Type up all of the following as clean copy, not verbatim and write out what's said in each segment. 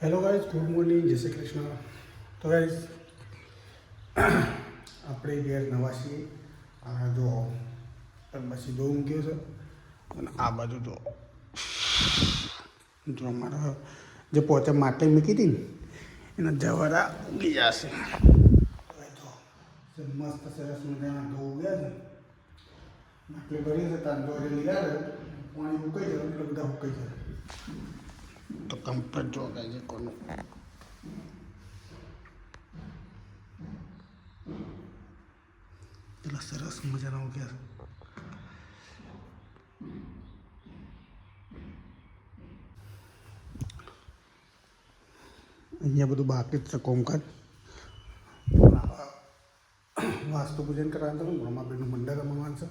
Hello guys, good morning, જય શ્રી કૃષ્ણ. તો guys આપણે ઘેર નવા છીએ. આ જો પછી દો મૂક્યો છે અને આ બાજુ જો અમારા જે પોતે માટલી મૂકી હતી ને એના જવારા ઉગી જશે. જો મસ્ત સરસ મજાના ઘઉં ઉગ્યા છે. માટલી ભરી છે તાંદો લીધા છે, પાણી ઉકાઈ જાય એટલે બધા ઉકાઈ જાય. તો કમ્પ્લીટ જો ગાય કોનું પેલા સરસ મજાના ઉગ્યા છે. અહીંયા બધું બાકી જ છે કોમકાજ. વાસ્તુ પૂજન કરવાનું હતું, બ્રહ્માબેનનું મંડળ રમવાનું છે.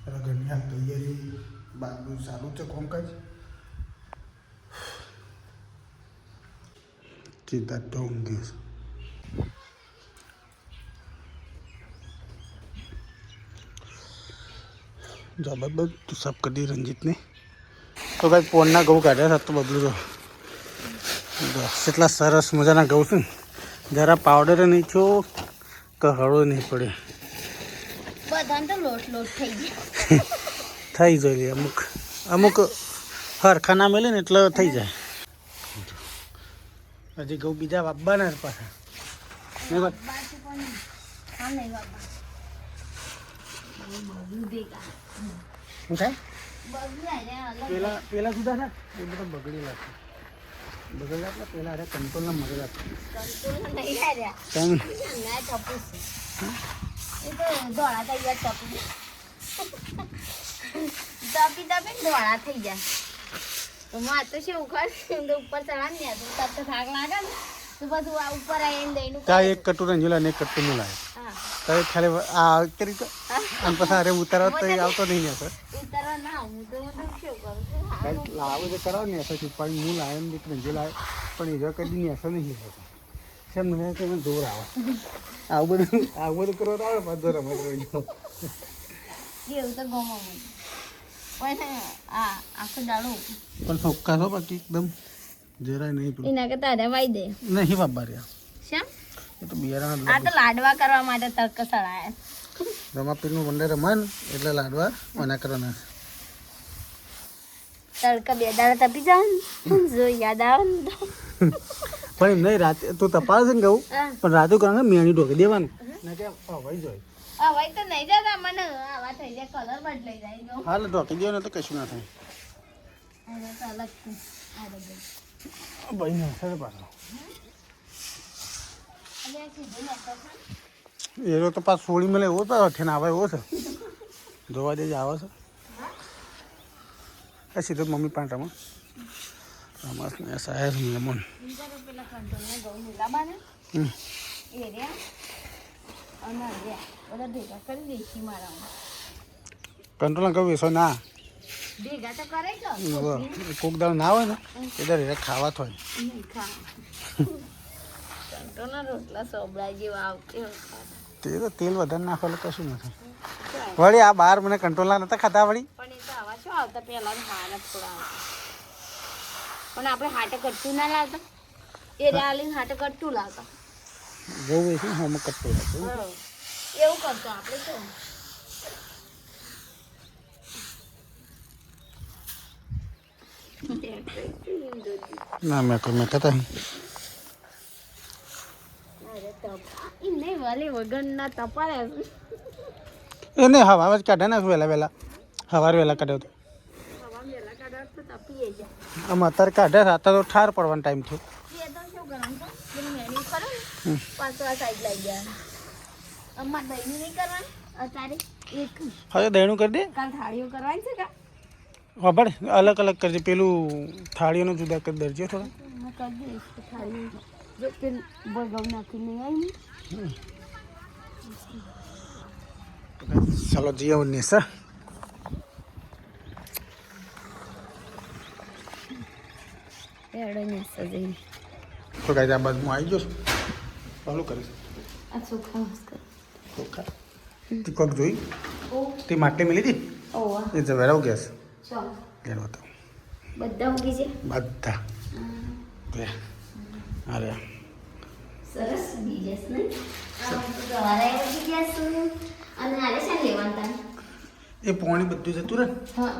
એટલે ઘરની આ તૈયારી બાજુ સારું છે કોમકાજ. સીધા ઊંઘે છે. જબરદસ્ત સાફ કરી દી રંજીતને. તો ભાઈ પોનના ઘઉં કાઢ્યા હતા તો બબલું તો કેટલા સરસ મજાના ઘઉં છે ને. જરા પાવડર નહીં થયો કે હળવો નહીં પડે. થઈ જાય અમુક અમુક હરખા ના મેલે ને એટલે થઈ જાય. હજી ઘઉં બીજા વાપવાના જ પાછા. શું થાય પેલા સુધા થાય એ બધા બગડેલા છે. બગડેલા એટલે પેલા અરે કંટ્રોલના મગેલા છે. ધોળા થઈ જાય તો માં તો શું ઉપર ચડા ને તો થાક લાગે ને તો બધું આ ઉપર આવીને દઈને એક કટુ રંજુલા ને એક કટુ મુલાય તો ખાલી આ કરી તો અને પછી અરે ઉતારવા તો આવતો નહીં ને સર ઉતારવા ના હું તો શું કરું લાવું તો કરાવ ને એસો છુપાવી મૂલ આવે ને રંજુલા આવે પણ એ જો કદી એસો નહીં થતો. શેમ મને કે જોર આવે આવું બધું કરવા તો આવે પાછો રમત રમી એવું તો ગમો પણ આખો દાડો પણ ચોખ્ખા છો બાકી એકદમ જરાય નહીં પેલું એના કરતા રવાઈ દે નહીં બાબા રહ્યા. શેમ એ તો બિયારણ આ તો લાડવા કરવા માટે તડકો સળાયા રમાપીરનું મંડળ રમાય ને એટલે લાડવા મના કરવાના. તડકા બે દાડા તપી જાવ ને જો યાદ આવે ને તો પણ એમ નહીં રાતે તું તપાસ છે ને કહું પણ રાતે કરવાનું મેણી ઢોકી દેવાનું ને કે હવાઈ જાય. હવે તો નહીં જતા મને આવા થઈ જાય કલર બદલાઈ જાય તો હાલ ઢોકી દે ને તો કશું ના થાય. તો અલગ ભાઈ ને સર પાછો એનો તો પાછ સોળી મળે એવો તો અઠે આવે એવો છે. જોવા દેજે આવે છે એ સીધો મમ્મી પાંટામાં રમાસ ને સાહેબ મહેમાન પેલા કંટ્રોલને ગૌ નીલાબા ને એ રહ્યા અને બધા ભેગા કરી દઈશી મારા કંટ્રોલ કહું વેસો ના ભેગા તો કરે કે કોક દાળ ના હોય ને એ દર ખાવા થોય નહીં ખા કંટ્રોલના રોટલા સોબડા જેવા આવતે તે તો તેલ વધારે નાખો એટલે કશું નથી. વળી આ બહાર મને કંટ્રોલના નતા ખાતા વળી પણ એ તો આવા શું આવતા પહેલા હાર થોડા આવતા પણ આપણે હાટે કટતું ના લાવતા એ રાલીને હાટે કટતું લાવતા જવું છે હમ કટતું હતું એવું કરતો આપણે તો ના મેં કોઈ મેં થતા નહીં વાલી વગરના તપાડે એને હવા જ કાઢે ને વહેલા સવારે વહેલા કાઢ્યો તો હવા મેલા કાઢવા તો તપીએ જાય આમ અત્યારે કાઢે અત્યારે તો ઠાર પડવાનો ટાઈમ થયો. એ તો શું કરવાનું તો પેલું મેન્યુ ખરો ને પાછળ સાઈડ લઈ ગયા અમારે દહીંનું નહીં કરવાનું અત્યારે એક હવે દહીણું કરી દે. કાલ થાળીઓ કરવાની છે કા ખબર અલગ અલગ કરજે પેલું થાળીઓનું જુદા કરી દેજો થોડા. હું કરી દઈશ તો થાળીઓ જો પેલું બળગવ નાખીને આવી ચાલો જઈએ ને સર એડો સજઈ તો કાંઈ આ બાજુ હું આવી ગયો છું ચાલુ કરીશ. આ ચોખા ચોખા તીકોક જોઈ તે માટલી મેલી હતી ઓવા એ જવેરાવ ગેસ ચાલો ઘેર બતાવું બધા ઊંઘી છે બધા અરે સરસ બીજેસ નહીં સવારે ઉઠી ગયા છું અને આલે છે લેવાનું તાને એ પોણી બધું જતું રહે હા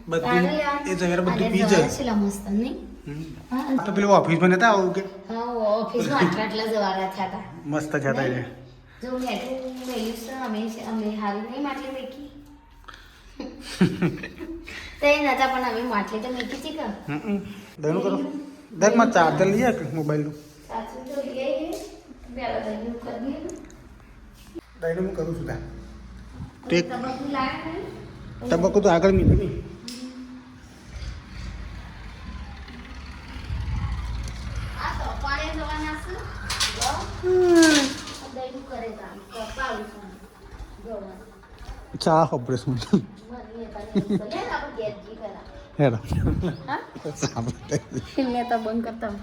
બધું એ જગ્યાએ બધું પી જાય છે મસ્ત નહીં તો પેલું ઓફિસમાં નતા આવું કે હા ઓફિસમાં આટલા જવાના થયા હતા મસ્ત જતા એટલે જો મેઠું મેલ્યું છે અમે હારું નહીં માટલી મેકી તે નતા પણ અમે માટલી તો મેકી છે કે દરનું કરો દરમાં ચાર્જર લઈએ કે મોબાઈલનું સાચું તો લઈ આવીએ પેલા દહીં કરી દઈએ દઈને હું કરું છું ત્યાં ટેક તબકુ લાગે ને તબક્કો તો આગળ મીઠું નહીં આ તો પાડે જવાના છે જો દહીં કરે તા કપાવું જોવા ચા ઓપરેશન મને તને આપણે ગેસ જી કરા હેડો હા સાંભળે ફિલ્મે તો બંધ કરતા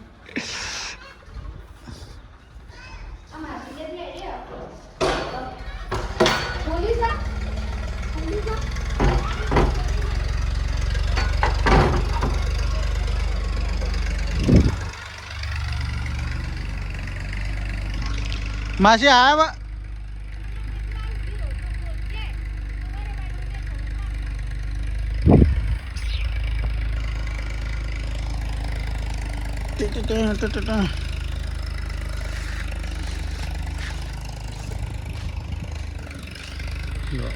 માસી આવ્યા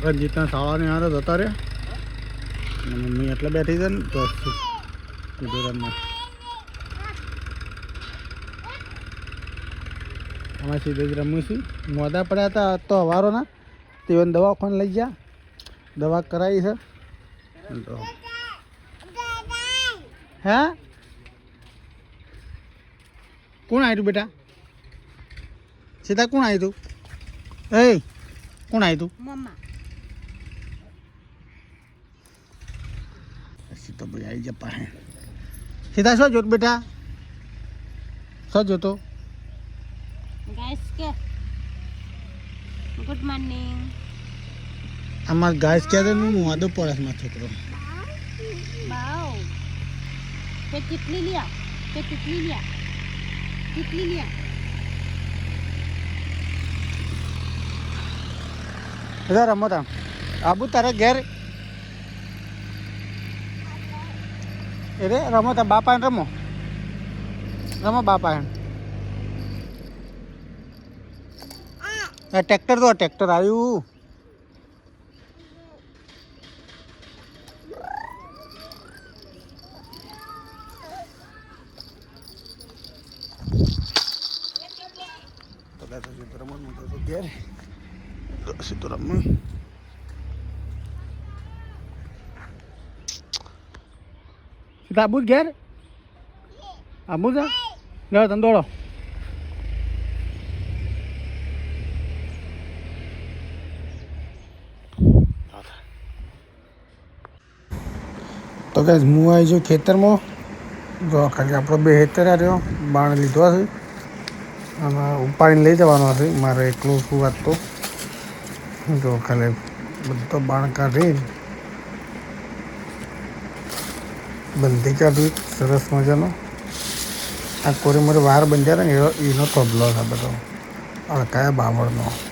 રંજીતના શાળાને હારે જતા રહ્યા અને મમ્મી એટલે બેઠી છે ને તો કીધું રમવા આમાં સીધે જ રમવું છું મોડા પડ્યા હતા તો હવારોના તેઓને દવાખાને લઈ ગયા દવા કરાવી છે તો હે કોણ આવ્યું બેટા સીધા કોણ આવ્યું તું એ કોણ આવ્યું તું મમ્મા સીધો ભાઈ આવી જા પાસે સીધા શું જોત બેટા શું જોતો ગાઈસ કે ગુડ મોર્નિંગ અમાર ગાય ક્યાં છે હું વાદો પડે મારો છોકરો બાવ તે કેટલી લ્યા બધા રમો તા આબુ તારે ઘેર એ રે રમો તા બાપા રમો બાપા ટ્રેક્ટર તો ટ્રેક્ટર આવ્યું ઘેર સીધો રમ સીધા આબુ ઘેર આબુ છે ગયો તને દોડો તો ગાઈસ હું આવી છું ખેતરમાં જો ખાલી આપણો બે હેતર રહ્યો બાણ લીધો છે અને ઉપાડીને લઈ જવાનો હશે મારે એકલું શું વાત તો જો ખાલી બધો બાણ કાઢી બંધી કાઢી સરસ મજાનો આ કોરી મારે વાર બંધારે ને એનો તબલો છે બધો કયા બાવળનો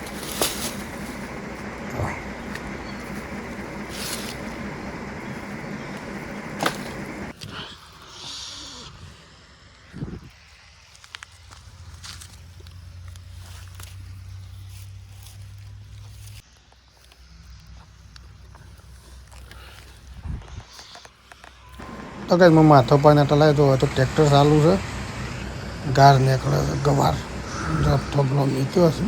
તો કંઈ હું માથો પાને ટલાય તો તો ટ્રેક્ટર ચાલુ છે ગાર નીકળે છે ગવાર થોડો મીક્યો હશે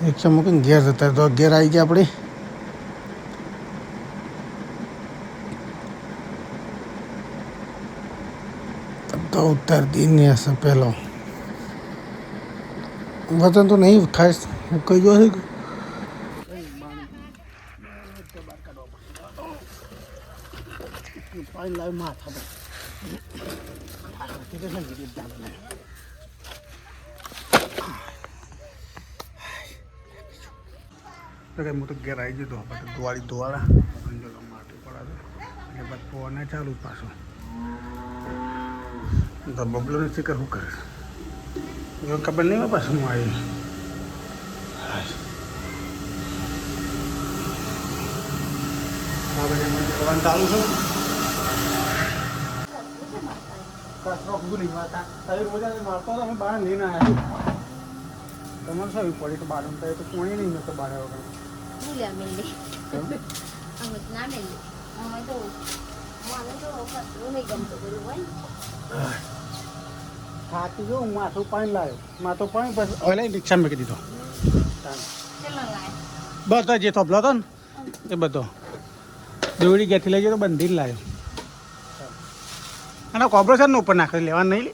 રિક્ષા મૂકીને ઘેર જતા તો ઘેર આવી ગયા આપણે તો ઉત્તર દિન હશે પહેલો વજન તો નહીં ખાસ કહી જો છે માથા તો કંઈ હું તો ઘેર આવી ગયો તો દિવાળી ધોવાળા માટી પડાવે એટલે પછી ફોને ચાલુ પાછું તો બબલો નથી કરવું કરે જો ખબર નહીં હોય પાછું હું આવી હા ભાઈ મને ચાલુ છું મારતો અમે બહાર લઈને આવ્યા તમારે શું પડી તો બાર તો કોણી નહીં તો બાર વગર ભૂલ્યા મેલી અમે ના મેલી અમે તો મને તો કચરું નહીં ગમતું બધું હોય થાકી જો હું માથું પાણી લાવ્યો માથું પાણી બસ હવે લઈને રિક્ષા મૂકી દીધો ચલો લાય બધો જે થોપલો હતો ને એ બધો દોડી ઘેરથી લઈ ગયો તો બંધીને લાવ્યો અને કોબરો છે ને ઉપર નાખી લેવાનું નહીં લે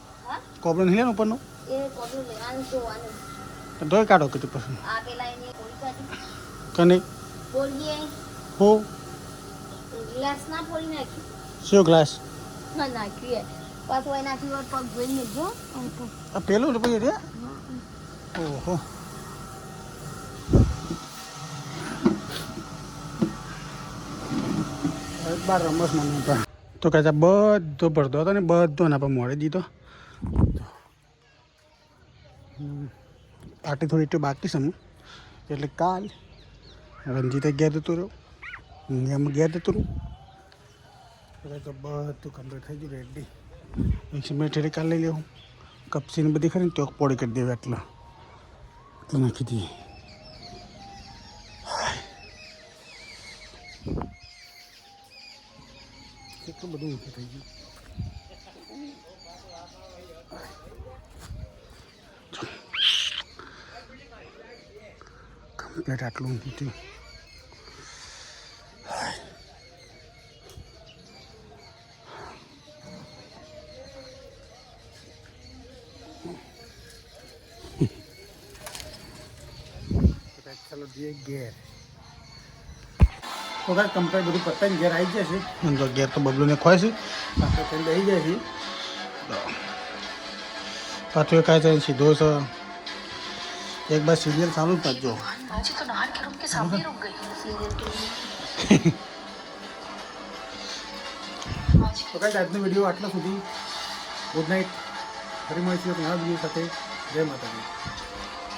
કોબરો નહીં લેવાનું ઉપરનું એ કોબલું લેવાનું જોવાનું ધોઈ કાઢો કીધું પછી આ પેલા એને કોળી કાઢી કને બોલીએ હો ગ્લાસ ના ફોડી નાખી શું ગ્લાસ ના નાખ્યું પાછું એ નાખ્યું હોય પગ ધોઈ લેજો આ પેલું રૂપિયા રે ઓહો બાર રમસ મને તો કહેતા બધો ભરતો હતો ને બધો ના પણ મોડે દીધો પાર્ટી થોડી એટલી બાકી છે એટલે કાલ રંજીતે ગયા જતું રહ્યો એમ ગયા જતું રહ્યું એટલે તો બધું કમ્પ્લીટ થઈ ગયું રેડી સિમેન્ટ ઠેરી કાલ લઈ લેવું કપસીને બધી ખરી તો પોળી કરી દેવી એટલે નાખી દઈએ કેટલું બધું ઊંચું થઈ ગયું કમ્પ્લીટ આટલું ઊંચું થયું ચાલો જઈએ ઘેર તો કાંઈ કમ્પ્લેટ બધું પતાવીને ઘેર આવી જાય છે અને તો ઘેર તો બબલુને ખોય છે આપણે થઈને બેસી જાય છે પાછું એ કાંઈ થાય સીધો છે एक बार सीरियल चालू कर जो मुझे तो नहर के रूम के सामने रुक गई सीरियल के लिए तो गाइस આજનો વિડિયો આટલા સુધી ગુડ નાઇટ ફરી મળીશું નવા વિડિયો સાથે જય માતાજી